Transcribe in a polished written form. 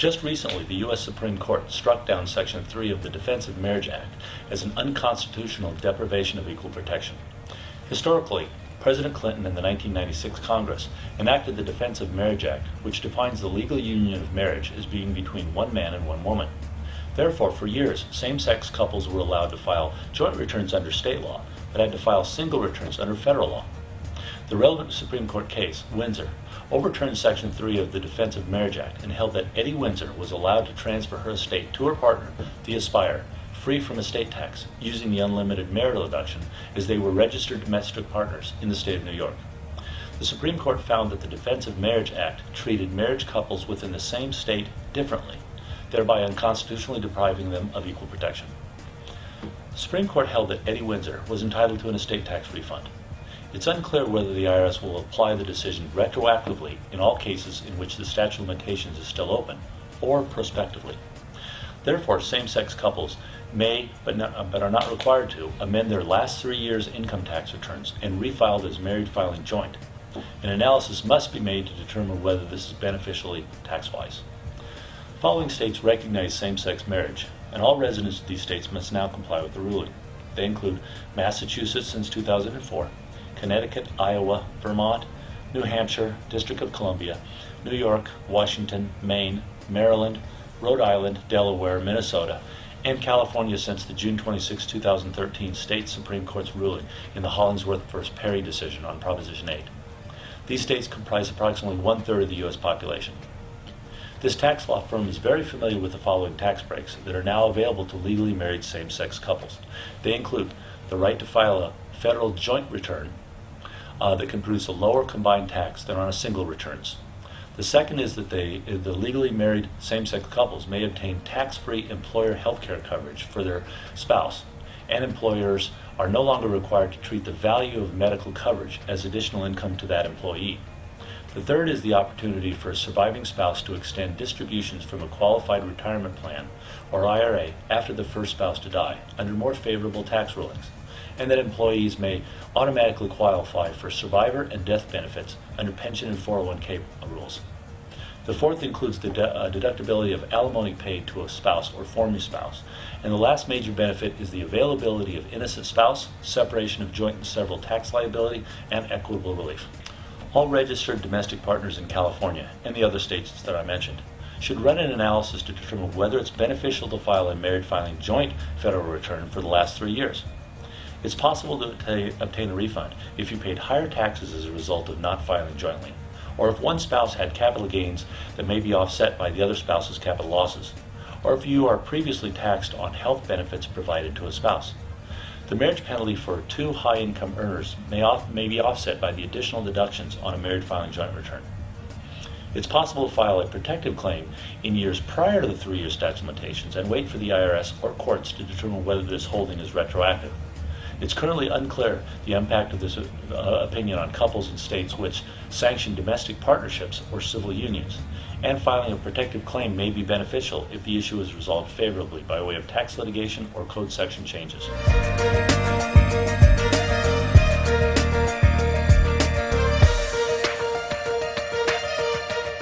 Just recently, the U.S. Supreme Court struck down Section 3 of the Defense of Marriage Act as an unconstitutional deprivation of equal protection. Historically, President Clinton and the 1996 Congress enacted the Defense of Marriage Act, which defines the legal union of marriage as being between one man and one woman. Therefore, for years, same-sex couples were allowed to file joint returns under state law, but had to file single returns under federal law. The relevant Supreme Court case, Windsor, overturned Section 3 of the Defense of Marriage Act and held that Eddie Windsor was allowed to transfer her estate to her partner, the aspire, free from estate tax, using the unlimited marital deduction, as they were registered domestic partners in the state of New York. The Supreme Court found that the Defense of Marriage Act treated marriage couples within the same state differently, thereby unconstitutionally depriving them of equal protection. The Supreme Court held that Eddie Windsor was entitled to an estate tax refund. It's unclear whether the IRS will apply the decision retroactively in all cases in which the statute of limitations is still open, or prospectively. Therefore, same-sex couples may, but are not required to, amend their last 3 years' income tax returns and refile as married filing joint. An analysis must be made to determine whether this is beneficially tax-wise. Following states recognize same-sex marriage, and all residents of these states must now comply with the ruling. They include Massachusetts since 2004, Connecticut, Iowa, Vermont, New Hampshire, District of Columbia, New York, Washington, Maine, Maryland, Rhode Island, Delaware, Minnesota, and California since the June 26, 2013 State Supreme Court's ruling in the Hollingsworth v. Perry decision on Proposition 8. These states comprise approximately one-third of the U.S. population. This tax law firm is very familiar with the following tax breaks that are now available to legally married same-sex couples. They include the right to file a federal joint return that can produce a lower combined tax than on a single returns. The second is that the legally married same-sex couples may obtain tax-free employer health care coverage for their spouse, and employers are no longer required to treat the value of medical coverage as additional income to that employee. The third is the opportunity for a surviving spouse to extend distributions from a qualified retirement plan, or IRA, after the first spouse to die, under more favorable tax rulings, and that employees may automatically qualify for survivor and death benefits under pension and 401k rules. The fourth includes the deductibility of alimony paid to a spouse or former spouse. And the last major benefit is the availability of innocent spouse, separation of joint and several tax liability, and equitable relief. All registered domestic partners in California and the other states that I mentioned should run an analysis to determine whether it's beneficial to file a married filing joint federal return for the last 3 years. It's possible to obtain a refund if you paid higher taxes as a result of not filing jointly, or if one spouse had capital gains that may be offset by the other spouse's capital losses, or if you are previously taxed on health benefits provided to a spouse. The marriage penalty for 2 high-income earners may be offset by the additional deductions on a married filing joint return. It's possible to file a protective claim in years prior to the 3-year statute of limitations and wait for the IRS or courts to determine whether this holding is retroactive. It's currently unclear the impact of this opinion on couples in states which sanction domestic partnerships or civil unions, and filing a protective claim may be beneficial if the issue is resolved favorably by way of tax litigation or code section changes.